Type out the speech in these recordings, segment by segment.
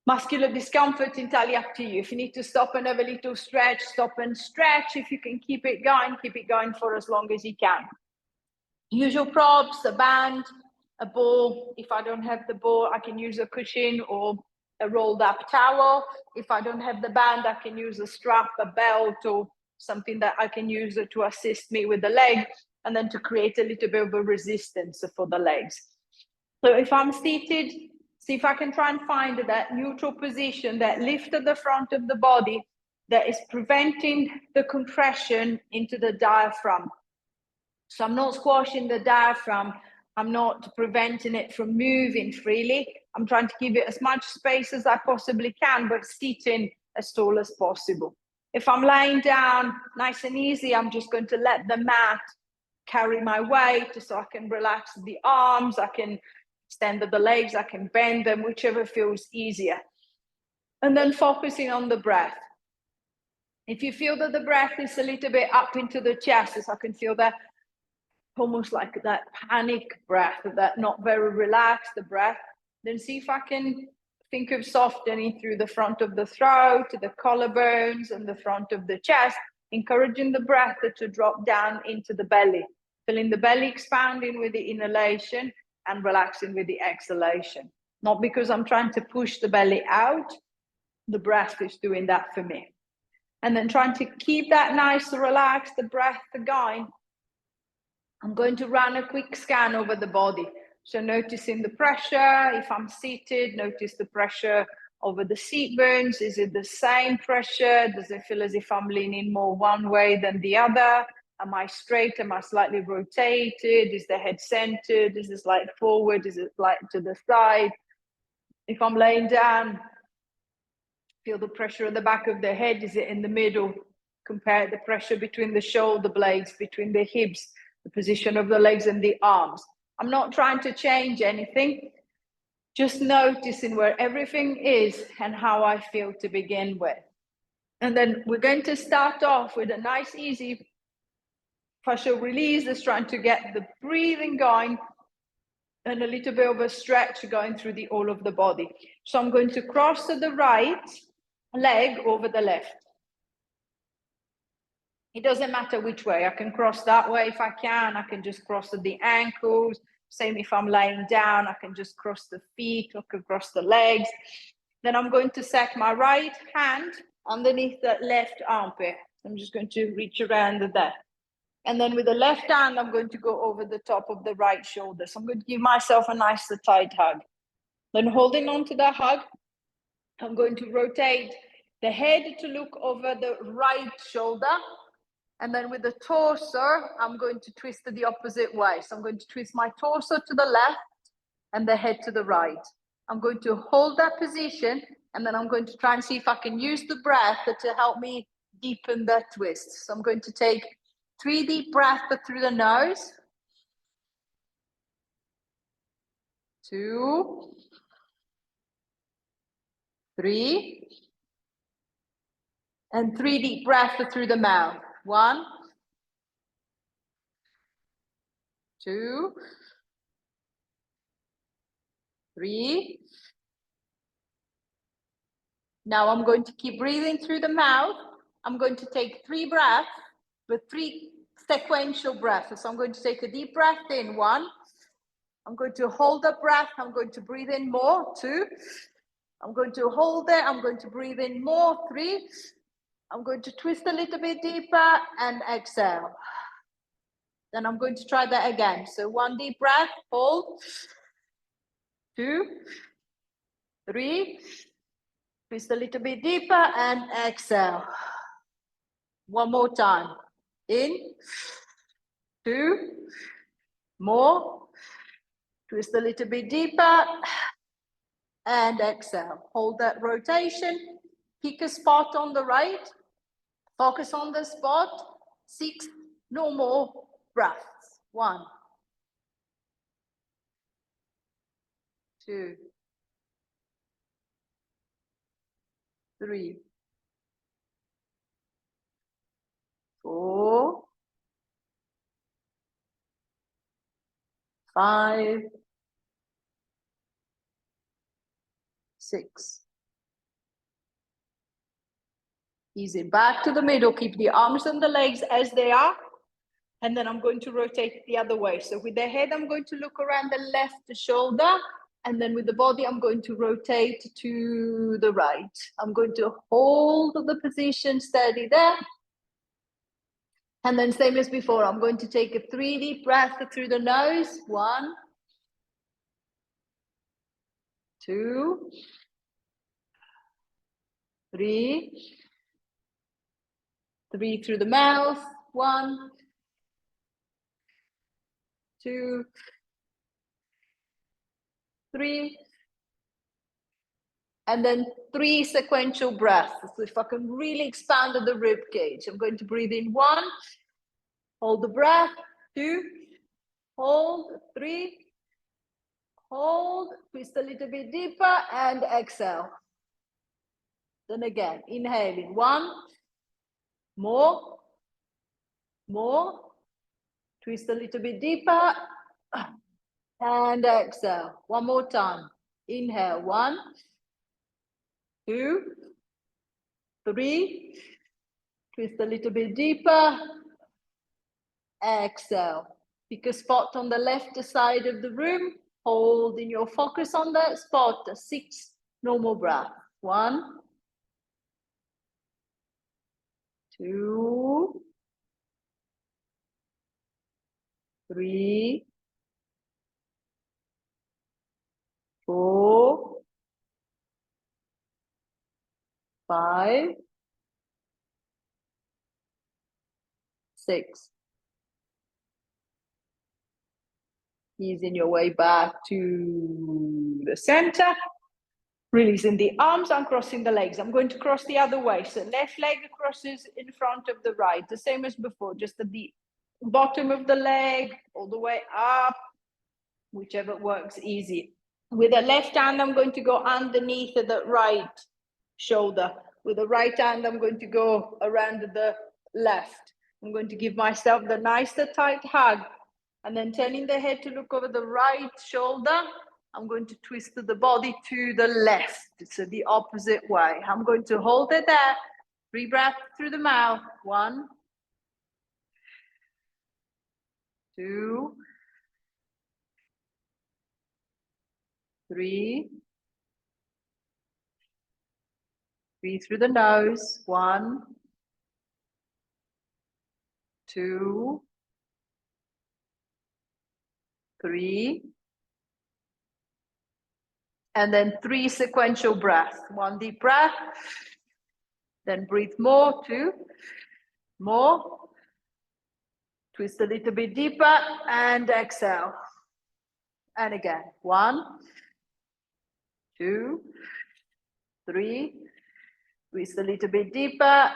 Muscular discomfort, entirely up to you. If you need to stop and have a little stretch, stop and stretch. If you can keep it going for as long as you can. Usual props, a band, a ball. If I don't have the ball, I can use a cushion or a rolled up towel. If I don't have the band, I can use a strap, a belt, or something that I can use to assist me with the leg, and then to create a little bit of a resistance for the legs. So if I'm seated, see if I can try and find that neutral position, that lift at the front of the body that is preventing the compression into the diaphragm. So I'm not squashing the diaphragm. I'm not preventing it from moving freely. I'm trying to give it as much space as I possibly can, but sitting as tall as possible. If I'm laying down nice and easy, I'm just going to let the mat carry my weight so I can relax the arms, I can extend the legs, I can bend them, whichever feels easier. And then focusing on the breath. If you feel that the breath is a little bit up into the chest, so I can feel that almost like that panic breath, that not very relaxed breath, then see if I can think of softening through the front of the throat, the collarbones, and the front of the chest, encouraging the breath to drop down into the belly, feeling the belly expanding with the inhalation and relaxing with the exhalation. Not because I'm trying to push the belly out, the breath is doing that for me. And then trying to keep that nice, relaxed breath going. I'm going to run a quick scan over the body. So noticing the pressure, if I'm seated, notice the pressure over the seat bones. Is it the same pressure? Does it feel as if I'm leaning more one way than the other? Am I straight? Am I slightly rotated? Is the head centered? Is it slight forward? Is it slight to the side? If I'm laying down, feel the pressure at the back of the head. Is it in the middle? Compare the pressure between the shoulder blades, between the hips, the position of the legs and the arms. I'm not trying to change anything, just noticing where everything is and how I feel to begin with. And then we're going to start off with a nice, easy partial release, just trying to get the breathing going and a little bit of a stretch going through the whole of the body. So I'm going to cross the right leg over the left. It doesn't matter which way. I can cross that way if I can. I can just cross the ankles. Same if I'm laying down, I can just cross the feet, I can cross the legs. Then I'm going to set my right hand underneath the left armpit. I'm just going to reach around there. And then with the left hand, I'm going to go over the top of the right shoulder. So I'm going to give myself a nice tight hug. Then holding on to the hug, I'm going to rotate the head to look over the right shoulder. And then with the torso, I'm going to twist it the opposite way. So I'm going to twist my torso to the left and the head to the right. I'm going to hold that position, and then I'm going to try and see if I can use the breath to help me deepen that twist. So I'm going to take 3 deep breaths through the nose. 2, 3. And 3 deep breaths through the mouth. 1, 2, 3. Now I'm going to keep breathing through the mouth. I'm going to take 3 breaths, but 3 sequential breaths. So I'm going to take a deep breath in, 1. I'm going to hold the breath. I'm going to breathe in more, 2. I'm going to hold it. I'm going to breathe in more, 3. I'm going to twist a little bit deeper and exhale. Then I'm going to try that again. So 1 deep breath, hold, 2, 3, twist a little bit deeper and exhale. 1 more time. In, 2, more, twist a little bit deeper and exhale. Hold that rotation. Pick a spot on the right. Focus on the spot. 6 normal breaths. 1, 2, 3, 4, 5, 6, Ease it back to the middle. Keep the arms and the legs as they are. And then I'm going to rotate the other way. So with the head, I'm going to look around the left shoulder. And then with the body, I'm going to rotate to the right. I'm going to hold the position steady there. And then same as before, I'm going to take a 3 deep breaths through the nose. 1, 2, 3. 3 through the mouth. 1, 2, 3. And then 3 sequential breaths. So if I can really expand the rib cage, I'm going to breathe in 1, hold the breath, 2, hold, 3, hold, twist a little bit deeper, and exhale. Then again, inhaling 1, more, twist a little bit deeper, and exhale. One more time. Inhale, 1, 2, 3, twist a little bit deeper, exhale. Pick a spot on the left side of the room, holding your focus on that spot. 6 normal breaths. 1, 2, 3, 4, 5, 6. Easing your way back to the center. Releasing the arms, uncrossing the legs. I'm going to cross the other way. So left leg crosses in front of the right. The same as before, just at the bottom of the leg, all the way up, whichever works easy. With the left hand, I'm going to go underneath the right shoulder. With the right hand, I'm going to go around the left. I'm going to give myself the nice tight hug. And then turning the head to look over the right shoulder, I'm going to twist the body to the left. So the opposite way. I'm going to hold it there. 3 breaths through the mouth. 1, 2, 3. 3 through the nose. 1, 2, 3. And then 3 sequential breaths. 1 deep breath. Then breathe more. 2, more. Twist a little bit deeper and exhale. And again. 1, 2, 3. Twist a little bit deeper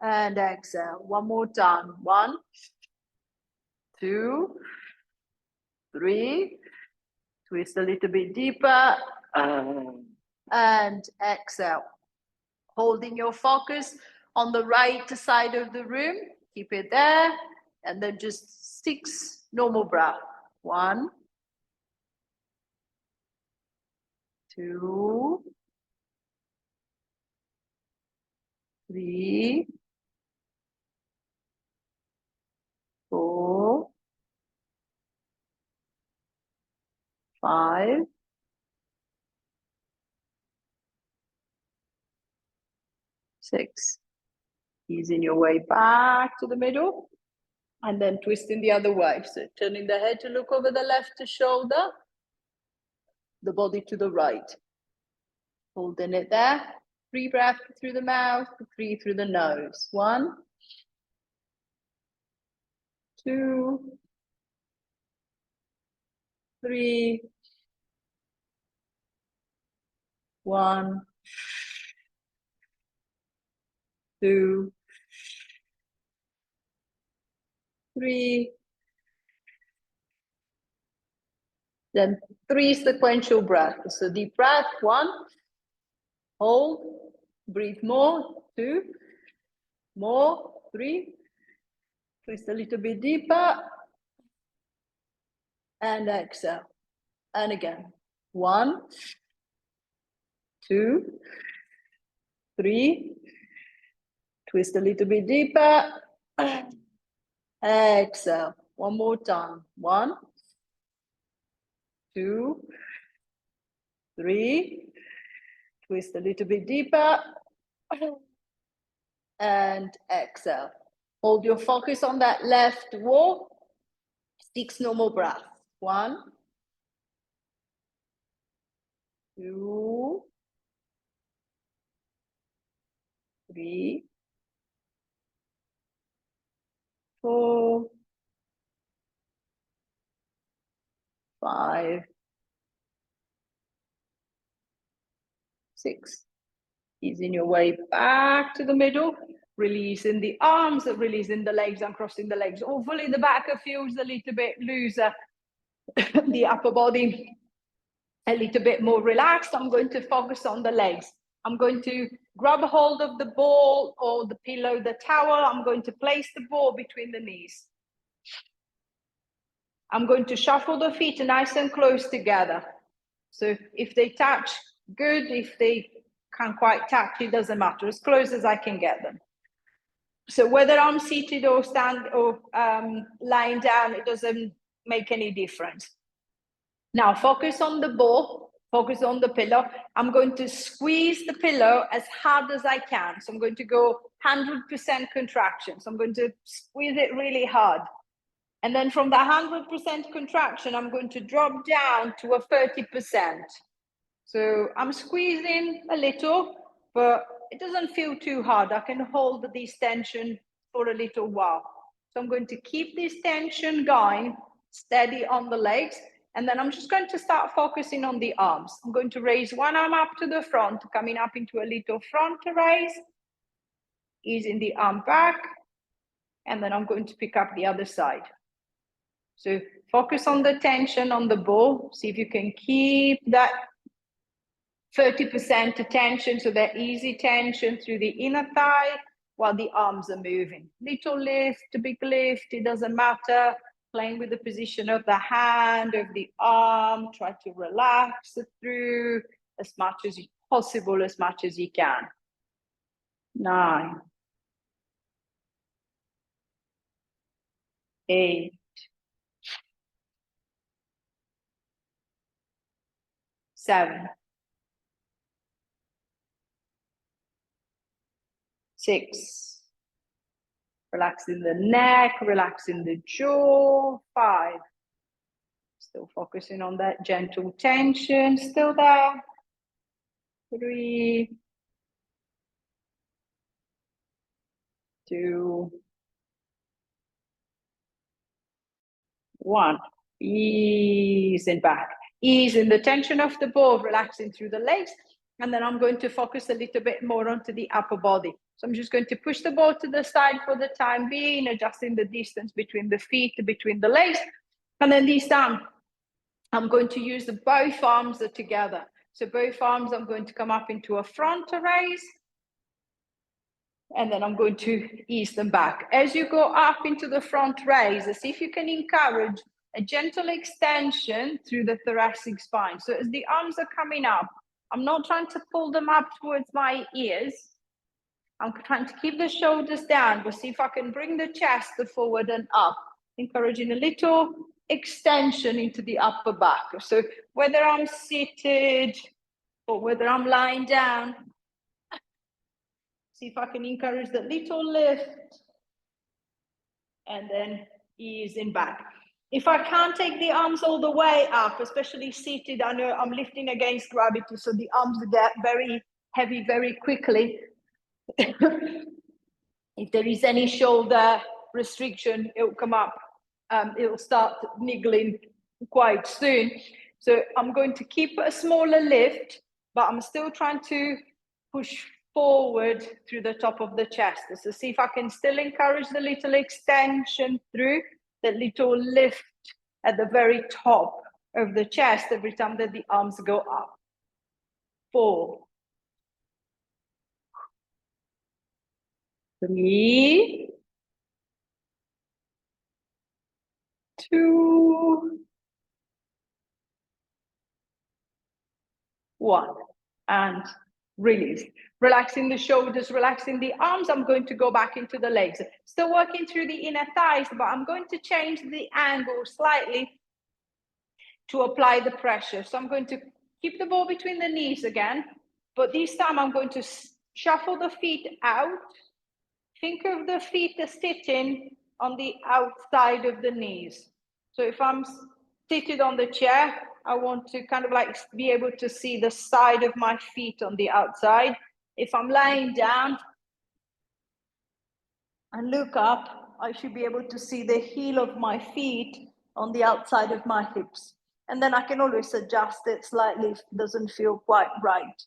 and exhale. One more time. 1, 2, 3. Twist a little bit deeper and exhale. Holding your focus on the right side of the room. Keep it there. And then just 6 normal breaths. 1, 2, 3, 4, 5, 6. Easing your way back to the middle. And then twisting the other way. So turning the head to look over the left shoulder, the body to the right. Holding it there. 3 breaths through the mouth, 3 through the nose. 1, 2, 3, 1, 2, 3. Then 3 sequential breaths. So deep breath. 1, hold, breathe more. 2, more. 3, twist a little bit deeper and exhale. And again. 1, 2, 3, Twist a little bit deeper. Exhale. One more time. 1, 2, 3. Twist a little bit deeper. And exhale. Hold your focus on that left wall. 6 normal breaths. 1, 2, 3, 4, 5, 6. Easing your way back to the middle. Releasing the arms, releasing the legs, uncrossing the legs. Hopefully the back feels a little bit looser. The upper body a little bit more relaxed. I'm going to focus on the legs. I'm going to grab a hold of the ball or the pillow, the towel. I'm going to place the ball between the knees. I'm going to shuffle the feet nice and close together. So if they touch, good. If they can't quite touch, it doesn't matter. As close as I can get them. So whether I'm seated or stand or lying down, it doesn't make any difference. Now focus on the ball, focus on the pillow. I'm going to squeeze the pillow as hard as I can. So I'm going to go 100% contraction. So I'm going to squeeze it really hard. And then from the 100% contraction, I'm going to drop down to a 30%. So I'm squeezing a little, but it doesn't feel too hard. I can hold this tension for a little while. So I'm going to keep this tension going, steady on the legs. And then I'm just going to start focusing on the arms. I'm going to raise one arm up to the front, coming up into a little front raise, easing the arm back. And then I'm going to pick up the other side. So focus on the tension on the ball. See if you can keep that 30% tension, so that easy tension through the inner thigh while the arms are moving. Little lift, big lift, it doesn't matter. Playing with the position of the hand, of the arm. Try to relax through as much as possible, as much as you can. 9, 8, 7, 6. Relaxing the neck, relaxing the jaw. 5. Still focusing on that gentle tension, still there. 3, 2, 1. Ease and back. Ease in the tension of the ball, relaxing through the legs. And then I'm going to focus a little bit more onto the upper body. So I'm just going to push the ball to the side for the time being, adjusting the distance between the feet, between the legs. And then this time, I'm going to use both arms together. So both arms, I'm going to come up into a front raise. And then I'm going to ease them back. As you go up into the front raise, see if you can encourage a gentle extension through the thoracic spine. So as the arms are coming up, I'm not trying to pull them up towards my ears. I'm trying to keep the shoulders down, but see if I can bring the chest forward and up, encouraging a little extension into the upper back. So whether I'm seated or whether I'm lying down, see if I can encourage the little lift and then easing back. If I can't take the arms all the way up, especially seated, I know I'm lifting against gravity, so the arms get very heavy very quickly. If there is any shoulder restriction, it will come up. It will start niggling quite soon. So I'm going to keep a smaller lift, but I'm still trying to push forward through the top of the chest. So see if I can still encourage the little extension through, the little lift at the very top of the chest every time that the arms go up. 4, 3, 2, 1. And release. Relaxing the shoulders, relaxing the arms. I'm going to go back into the legs. Still working through the inner thighs, but I'm going to change the angle slightly to apply the pressure. So I'm going to keep the ball between the knees again, but this time I'm going to shuffle the feet out. Think of the feet as sitting on the outside of the knees. So if I'm seated on the chair, I want to kind of like be able to see the side of my feet on the outside. If I'm lying down and look up, I should be able to see the heel of my feet on the outside of my hips. And then I can always adjust it slightly if it doesn't feel quite right.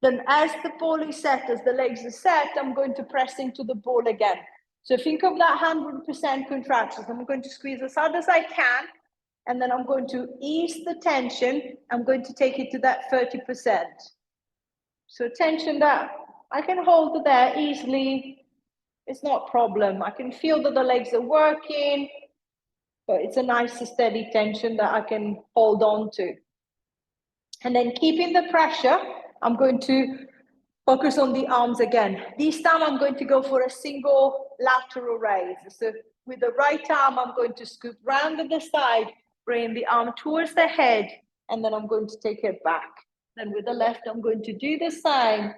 Then as the ball is set, as the legs are set, I'm going to press into the ball again. So think of that 100% contractions. I'm going to squeeze as hard as I can, and then I'm going to ease the tension. I'm going to take it to that 30%. So tension that I can hold there easily. It's not a problem. I can feel that the legs are working, but it's a nice steady tension that I can hold on to. And then keeping the pressure, I'm going to focus on the arms again. This time I'm going to go for a single lateral raise. So with the right arm, I'm going to scoop round to the side, bring the arm towards the head, and then I'm going to take it back. Then with the left, I'm going to do the same,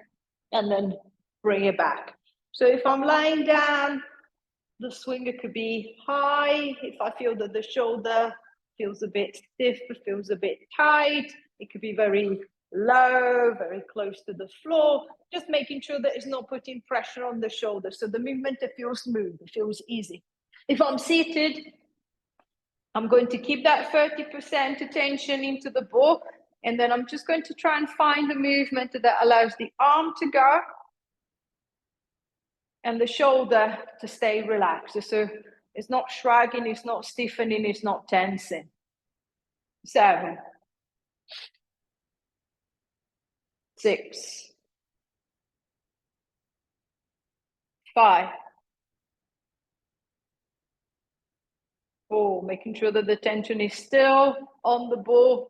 and then bring it back. So if I'm lying down, the swinger could be high. If I feel that the shoulder feels a bit stiff, feels a bit tight, it could be very low, very close to the floor, just making sure that it's not putting pressure on the shoulder. So the movement, it feels smooth, it feels easy. If I'm seated, I'm going to keep that 30% attention into the ball, and then I'm just going to try and find a movement that allows the arm to go and the shoulder to stay relaxed. So it's not shrugging, it's not stiffening, it's not tensing. 7, 6, 5, 4, making sure that the tension is still on the ball.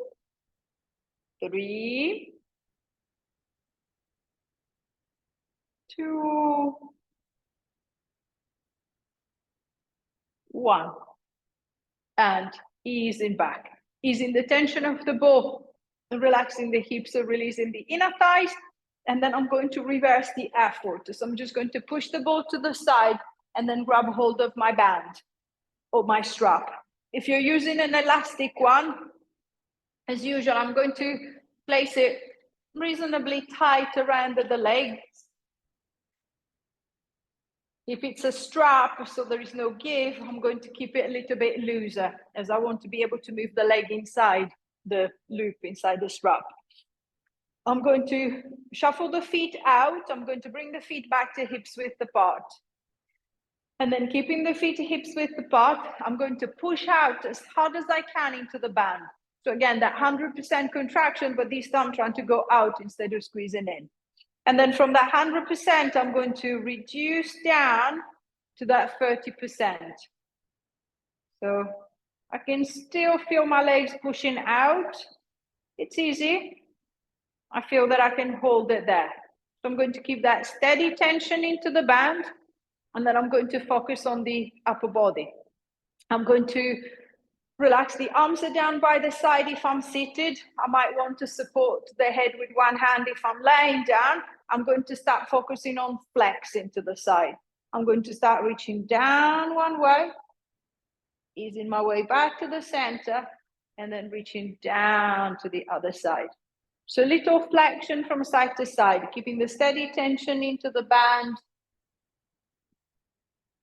3, 2, 1. And easing back. Easing the tension of the ball, relaxing the hips, so releasing the inner thighs. And then I'm going to reverse the effort. So I'm just going to push the ball to the side and then grab hold of my band or my strap. If you're using an elastic one, as usual, I'm going to place it reasonably tight around the legs. If it's a strap, so there is no give, I'm going to keep it a little bit looser, as I want to be able to move the leg inside the loop, inside the strap. I'm going to shuffle the feet out. I'm going to bring the feet back to hips width apart. And then keeping the feet hips width apart, I'm going to push out as hard as I can into the band. So again, that 100% contraction, but this time I'm trying to go out instead of squeezing in. And then from that 100%, I'm going to reduce down to that 30%. So I can still feel my legs pushing out. It's easy. I feel that I can hold it there. So I'm going to keep that steady tension into the band, and then I'm going to focus on the upper body. I'm going to relax the arms are down by the side. If I'm seated, I might want to support the head with one hand. If I'm laying down, I'm going to start focusing on flexing to the side. I'm going to start reaching down one way, easing my way back to the center, and then reaching down to the other side. So little flexion from side to side, keeping the steady tension into the band.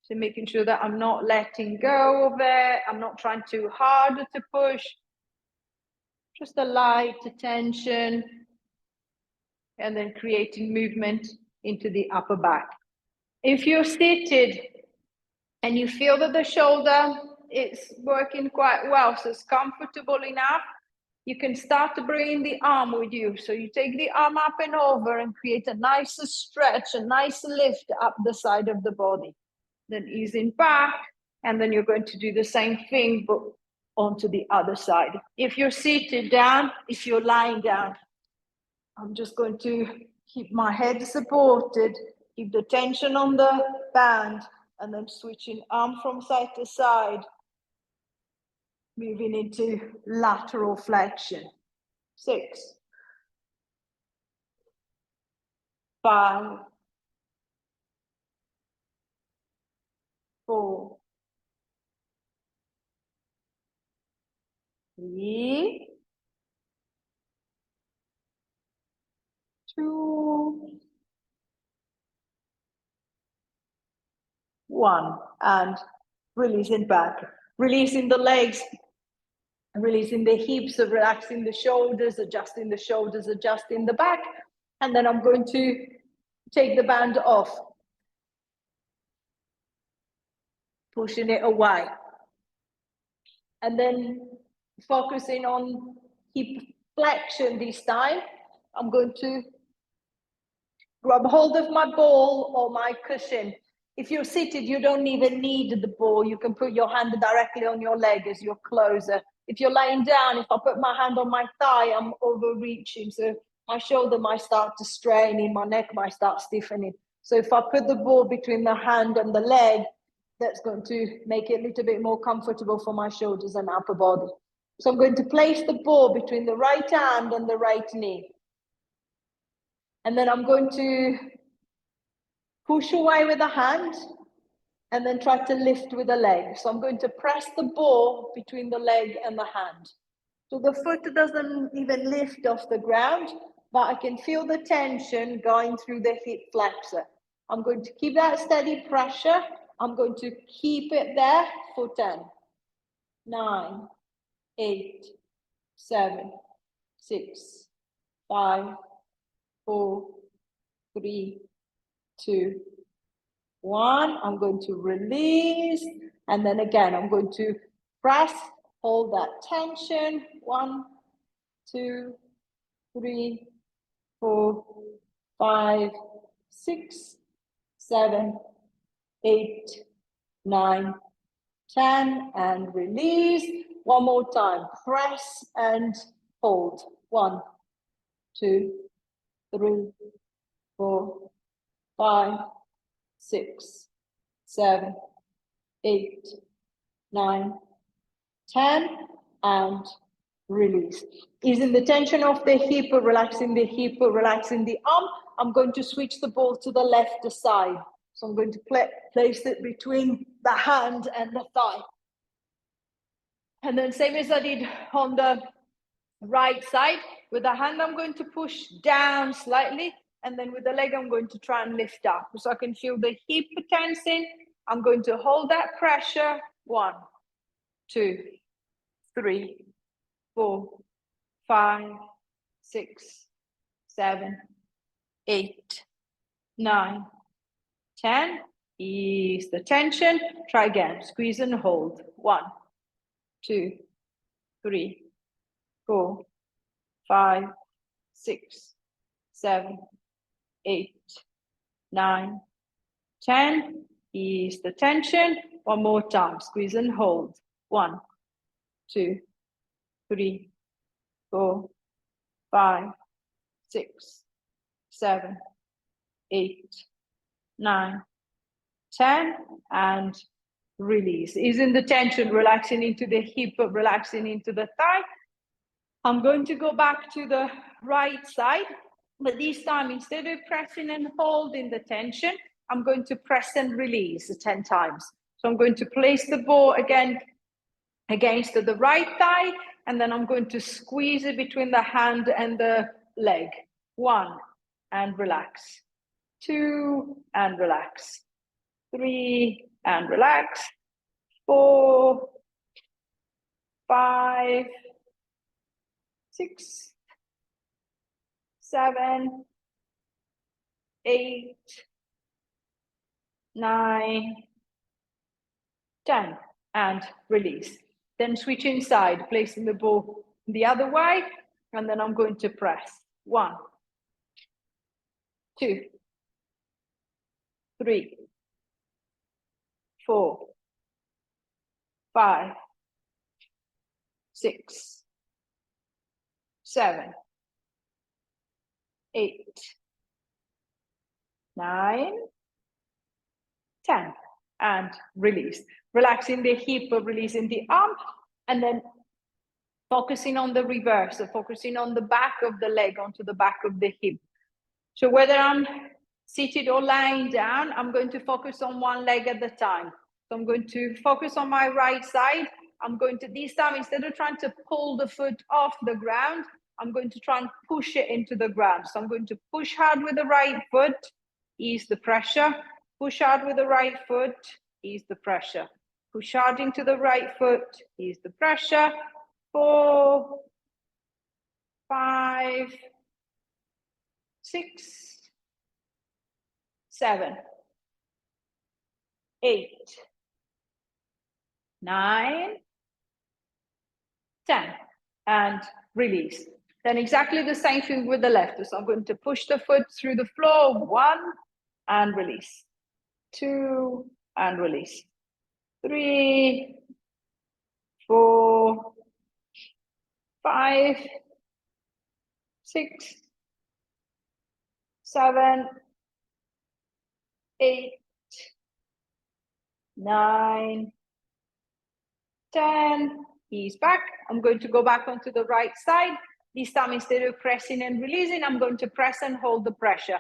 So making sure that I'm not letting go of it. I'm not trying too hard to push. Just a light tension. And then creating movement into the upper back. If you're seated and you feel that the shoulder is working quite well, so it's comfortable enough, you can start to bring the arm with you. So you take the arm up and over and create a nice stretch, a nice lift up the side of the body. Then easing back, and then you're going to do the same thing, but onto the other side. If you're seated down, if you're lying down, I'm just going to Keep my head supported, keep the tension on the band, and then switching arm from side to side, moving into lateral flexion. 6, 5, 4, 3, 2, 1, and releasing back. Releasing the legs, releasing the hips, relaxing the shoulders, adjusting the back. And then I'm going to take the band off, pushing it away. And then focusing on hip flexion this time. I'm going to grab hold of my ball or my cushion. If you're seated, you don't even need the ball. You can put your hand directly on your leg as you're closer. If you're laying down, if I put my hand on my thigh, I'm overreaching. So my shoulder might start to strain and my neck might start stiffening. So if I put the ball between the hand and the leg, that's going to make it a little bit more comfortable for my shoulders and upper body. So I'm going to place the ball between the right hand and the right knee. And then I'm going to push away with the hand and then try to lift with the leg. So I'm going to press the ball between the leg and the hand. So the foot doesn't even lift off the ground, but I can feel the tension going through the hip flexor. I'm going to keep that steady pressure. I'm going to keep it there for 10, 9, 8, 7, 6, 5, 4, 3, 2, 1. I'm going to release. And then again, I'm going to press, hold that tension. 1, 2, 3, 4, 5, 6, 7, 8, 9, 10, and release. One more time. Press and hold. 1, 2, 3, 4, 5, 6, 7, 8, 9, 10, and release. Easing the tension of the hip, relaxing the arm. I'm going to switch the ball to the left side. So I'm going to place it between the hand and the thigh. And then same as I did on the right side, with the hand I'm going to push down slightly, and then with the leg I'm going to try and lift up. So I can feel the hip tensing. I'm going to hold that pressure. 1, 2, 3, 4, 5, 6, 7, 8, 9, 10. Ease the tension. Try again. Squeeze and hold. 1, 2, 3, 4, 5, 6, 7, 8, 9, 10. Ease the tension. One more time. Squeeze and hold. 1, 2, 3, 4, 5, 6, 7, 8, 9, 10, and release. Easing the tension, relaxing into the hip, relaxing into the thigh. I'm going to go back to the right side, but this time, instead of pressing and holding the tension, I'm going to press and release 10 times. So I'm going to place the ball again against the right thigh, and then I'm going to squeeze it between the hand and the leg. 1, and relax. 2, and relax. 3, and relax. 4, 5, 6, 7, 8, 9, 10, and release. Then switch inside, placing the ball the other way, and then I'm going to press. 1, 2, 3, 4, 5, 6, 7, 8, 9, 10, and release. Relaxing the hip, releasing the arm, and then focusing on the reverse, so focusing on the back of the leg onto the back of the hip. So whether I'm seated or lying down, I'm going to focus on one leg at a time. So I'm going to focus on my right side. I'm going to, this time, instead of trying to pull the foot off the ground, I'm going to try and push it into the ground. So I'm going to push hard with the right foot, ease the pressure. Push hard with the right foot, ease the pressure. Push hard into the right foot, ease the pressure. 4, 5, 6, 7, 8, 9, 10, and release. Then exactly the same thing with the left. So I'm going to push the foot through the floor, 1, and release. 2, and release. 3, 4, 5, 6, 7, 8, 9, 10. Ease back. I'm going to go back onto the right side. This time, instead of pressing and releasing, I'm going to press and hold the pressure.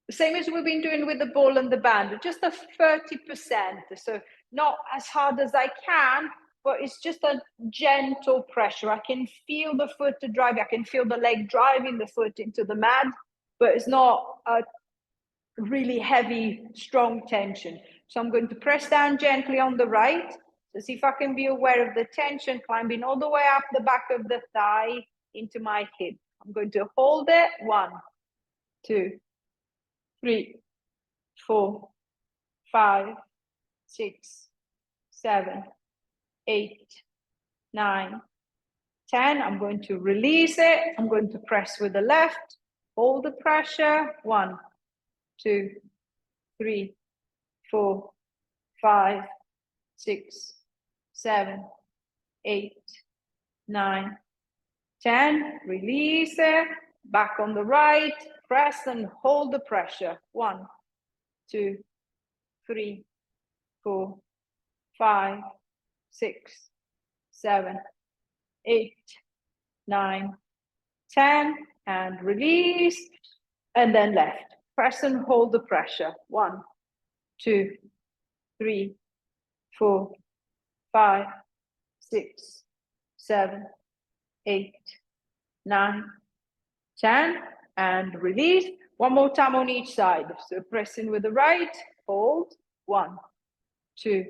The same as we've been doing with the ball and the band, just a 30%. So not as hard as I can, but it's just a gentle pressure. I can feel the foot to drive. I can feel the leg driving the foot into the mat, but it's not a really heavy, strong tension. So I'm going to press down gently on the right. So see if I can be aware of the tension climbing all the way up the back of the thigh into my hip. I'm going to hold it. 1, 2, 3, 4, 5, 6, 7, 8, 9, 10. I'm going to release it. I'm going to press with the left. Hold the pressure. 1, 2, 3, 4, 5, 6, 7, 8, 9, 10. Release it. Back on the right. Press and hold the pressure. 1, 2, 3, 4, 5, 6, 7, 8, 9, 10. And release. And then left. Press and hold the pressure. 1, 2, 3, 4, 5, 6, 7, 8, 9, 10, and release. One more time on each side. So pressing with the right, hold. 1, 2,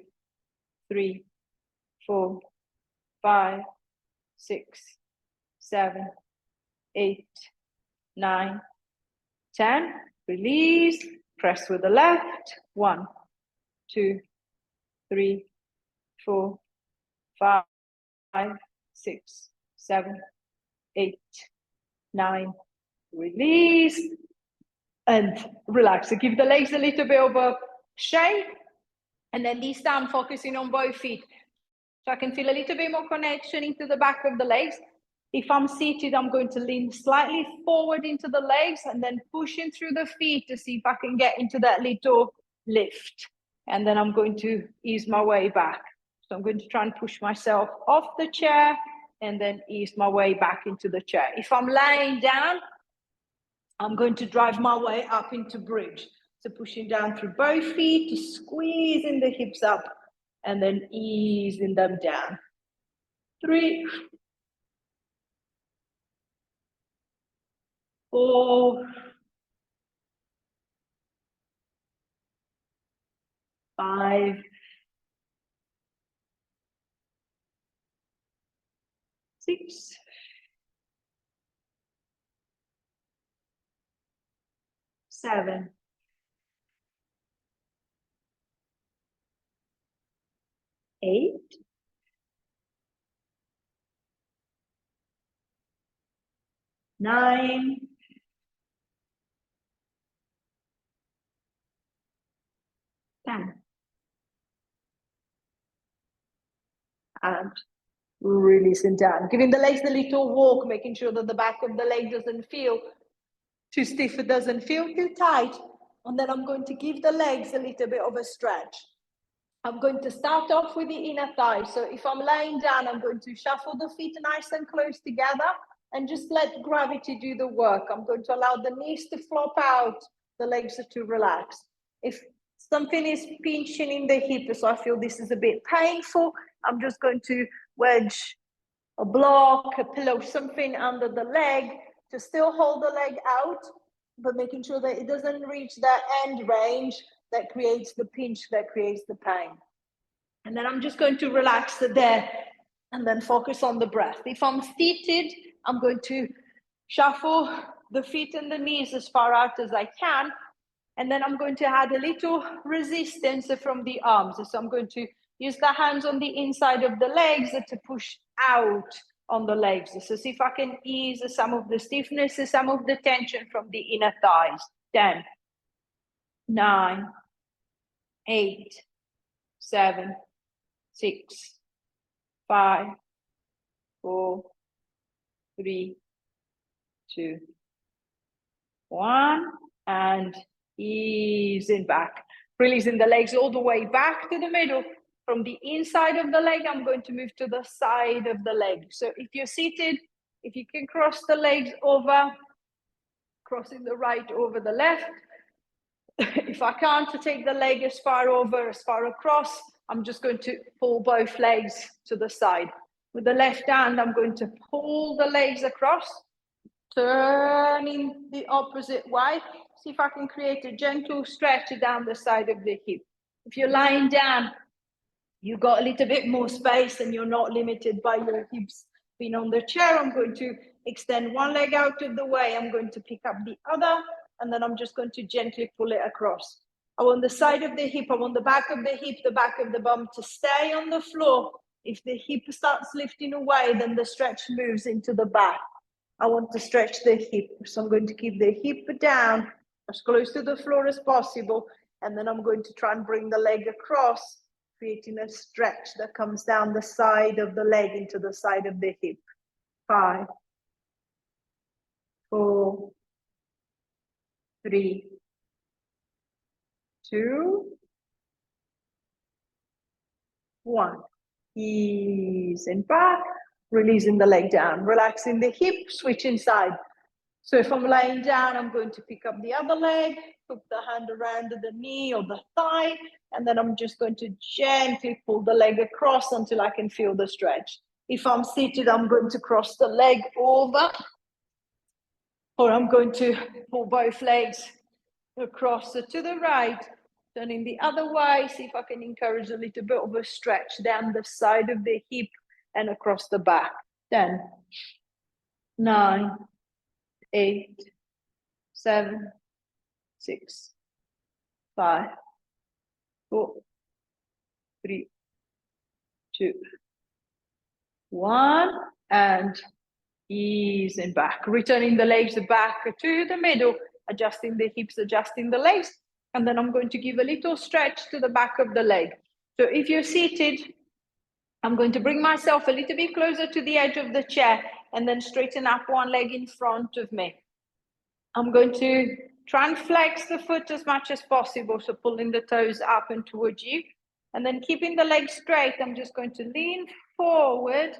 3, 4, 5, 6, 7, 8, 9, 10. Release. Press with the left. 1, 2, 3, 4, 5, 6, 7, 8, 9. Release and relax. So give the legs a little bit of a shake, and then this time focusing on both feet. So I can feel a little bit more connection into the back of the legs. If I'm seated, I'm going to lean slightly forward into the legs and then pushing through the feet to see if I can get into that little lift. And then I'm going to ease my way back. So I'm going to try and push myself off the chair and then ease my way back into the chair. If I'm lying down, I'm going to drive my way up into bridge. So pushing down through both feet, squeezing the hips up and then easing them down. 3, 4, 5, 6, 7, 8, 9, 10. And releasing down. Giving the legs a little walk, making sure that the back of the leg doesn't feel too stiff, it doesn't feel too tight. And then I'm going to give the legs a little bit of a stretch. I'm going to start off with the inner thigh. So if I'm laying down, I'm going to shuffle the feet nice and close together and just let gravity do the work. I'm going to allow the knees to flop out, the legs to relax. If something is pinching in the hip, so I feel this is a bit painful, I'm just going to wedge a block, a pillow, something under the leg to still hold the leg out, but making sure that it doesn't reach that end range that creates the pinch, that creates the pain. And then I'm just going to relax there and then focus on the breath. If I'm seated, I'm going to shuffle the feet and the knees as far out as I can. And then I'm going to add a little resistance from the arms. So I'm going to use the hands on the inside of the legs to push out on the legs. So see if I can ease some of the stiffness, some of the tension from the inner thighs. 10, 9, 8, 7, 6, 5, 4, 3, 2, 1, and easing back. Releasing the legs all the way back to the middle. From the inside of the leg, I'm going to move to the side of the leg. So if you're seated, if you can cross the legs over, crossing the right over the left. If I can't take the leg as far over, as far across, I'm just going to pull both legs to the side. With the left hand, I'm going to pull the legs across, turning the opposite way. See if I can create a gentle stretch down the side of the hip. If you're lying down, you've got a little bit more space and you're not limited by your hips being on the chair. I'm going to extend one leg out of the way. I'm going to pick up the other, and then I'm just going to gently pull it across. I want the side of the hip, I want the back of the hip, the back of the bum to stay on the floor. If the hip starts lifting away, then the stretch moves into the back. I want to stretch the hip. So I'm going to keep the hip down as close to the floor as possible. And then I'm going to try and bring the leg across, creating a stretch that comes down the side of the leg into the side of the hip. 5, 4, 3, 2, 1. Easing back, releasing the leg down, relaxing the hip, switching side. So if I'm laying down, I'm going to pick up the other leg, hook the hand around the knee or the thigh, and then I'm just going to gently pull the leg across until I can feel the stretch. If I'm seated, I'm going to cross the leg over, or I'm going to pull both legs across to the right, turning the other way. See if I can encourage a little bit of a stretch down the side of the hip and across the back. 10, 9, 8, 7, 6, 5, 4, 3, 2, 1, and easing back. Returning the legs back to the middle, adjusting the hips, adjusting the legs, and then I'm going to give a little stretch to the back of the leg. So if you're seated, I'm going to bring myself a little bit closer to the edge of the chair and then straighten up one leg in front of me. I'm going to try and flex the foot as much as possible, so pulling the toes up and towards you. And then keeping the leg straight, I'm just going to lean forward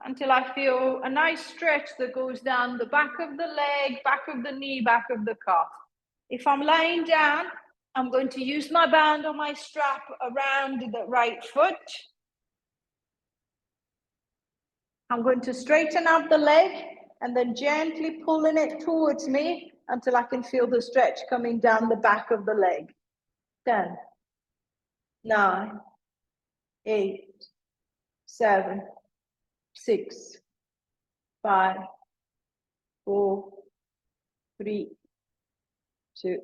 until I feel a nice stretch that goes down the back of the leg, back of the knee, back of the calf. If I'm lying down, I'm going to use my band or my strap around the right foot. I'm going to straighten up the leg and then gently pulling it towards me until I can feel the stretch coming down the back of the leg. 10, 9, 8, 7, 6, 5, 4, 3, 2,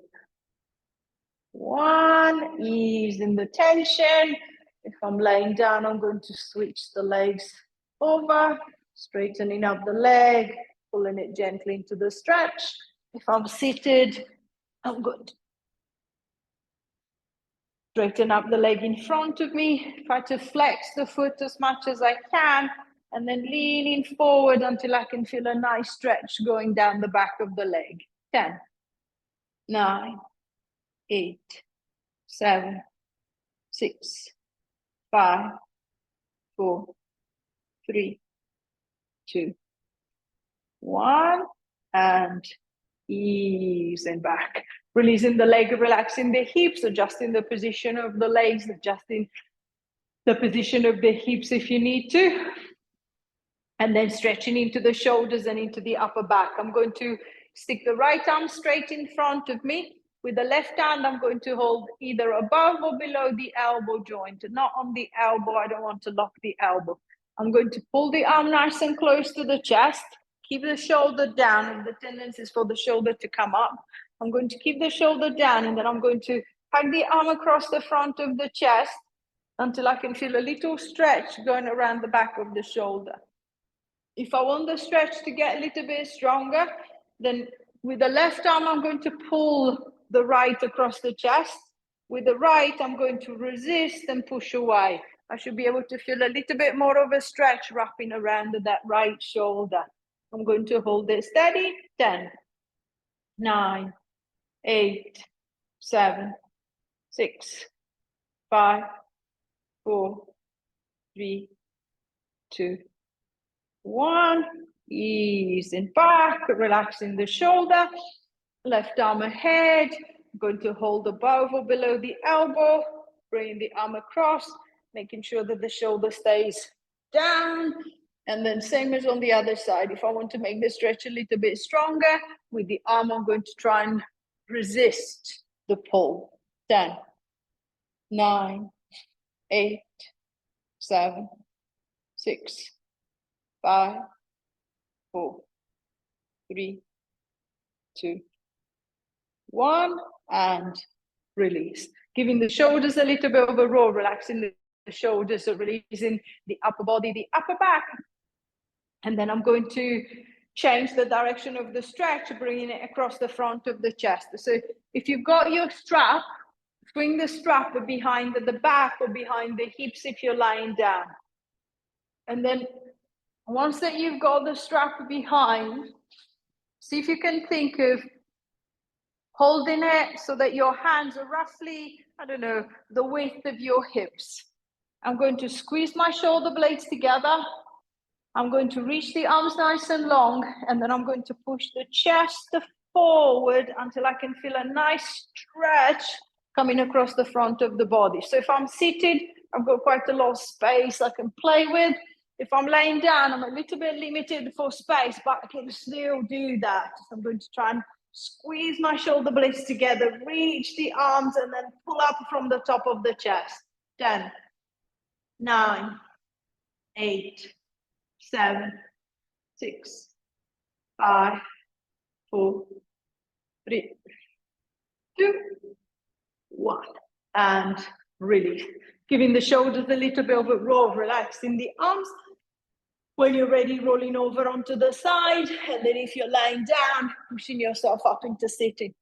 1. Easing the tension. If I'm laying down, I'm going to switch the legs over, straightening up the leg, pulling it gently into the stretch. If I'm seated, I'm going to straighten up the leg in front of me, try to flex the foot as much as I can, and then leaning forward until I can feel a nice stretch going down the back of the leg. 10, 9, 8, 7, 6, 5, 4, 3, 2, 1, and ease and back. Releasing the leg, relaxing the hips, adjusting the position of the legs, adjusting the position of the hips if you need to. And then stretching into the shoulders and into the upper back. I'm going to stick the right arm straight in front of me. With the left hand, I'm going to hold either above or below the elbow joint, not on the elbow. I don't want to lock the elbow. I'm going to pull the arm nice and close to the chest. Keep the shoulder down, and the tendency is for the shoulder to come up. I'm going to keep the shoulder down, and then I'm going to hug the arm across the front of the chest until I can feel a little stretch going around the back of the shoulder. If I want the stretch to get a little bit stronger, then with the left arm, I'm going to pull the right across the chest. With the right, I'm going to resist and push away. I should be able to feel a little bit more of a stretch wrapping around that right shoulder. I'm going to hold it steady. 10, 9, 8, 7, 6, 5, 4, 3, 2, 1. Easing back, relaxing the shoulder, left arm ahead. I'm going to hold above or below the elbow, bring the arm across, making sure that the shoulder stays down. And then same as on the other side. If I want to make the stretch a little bit stronger, with the arm, I'm going to try and resist the pull. 10, 9, 8, 7, 6, 5, 4, 3, 2, 1, and release. Giving the shoulders a little bit of a roll, relaxing the shoulders, so releasing the upper body, the upper back. And then I'm going to change the direction of the stretch, bringing it across the front of the chest. So if you've got your strap, bring the strap behind the back or behind the hips if you're lying down. And then once that you've got the strap behind, see if you can think of holding it so that your hands are roughly, I don't know, the width of your hips. I'm going to squeeze my shoulder blades together. I'm going to reach the arms nice and long, and then I'm going to push the chest forward until I can feel a nice stretch coming across the front of the body. So if I'm seated, I've got quite a lot of space I can play with. If I'm laying down, I'm a little bit limited for space, but I can still do that. So I'm going to try and squeeze my shoulder blades together, reach the arms, and then pull up from the top of the chest. 10, 9, 8, 7, 6, 5, 4, 3, 2, 1, and release. Giving the shoulders a little bit of a roll, relaxing the arms. When you're ready, rolling over onto the side, and then if you're lying down, pushing yourself up into sitting.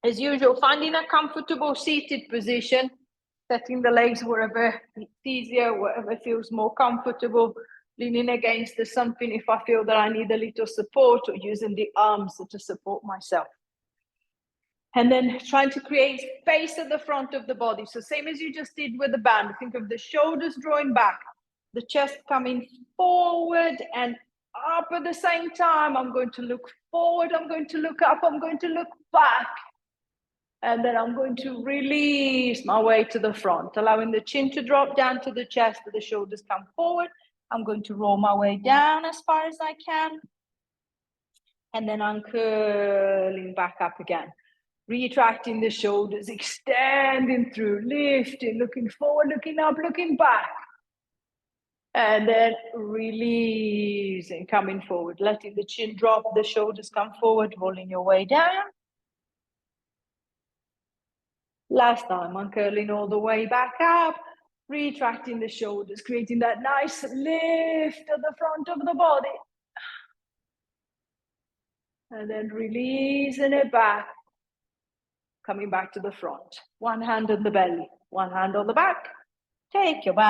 As usual, finding a comfortable seated position, setting the legs wherever it's easier, wherever feels more comfortable, leaning against something if I feel that I need a little support, or using the arms to support myself. And then trying to create space at the front of the body. So same as you just did with the band, think of the shoulders drawing back, the chest coming forward and up at the same time. I'm going to look forward, I'm going to look up, I'm going to look back. And then I'm going to release my way to the front, allowing the chin to drop down to the chest, the shoulders come forward. I'm going to roll my way down as far as I can. And then I'm curling back up again. Retracting the shoulders, extending through, lifting, looking forward, looking up, looking back. And then releasing, coming forward, letting the chin drop, the shoulders come forward, rolling your way down. Last time, uncurling all the way back up, retracting the shoulders, creating that nice lift at the front of the body. And then releasing it back, coming back to the front. One hand on the belly, one hand on the back. Take your back.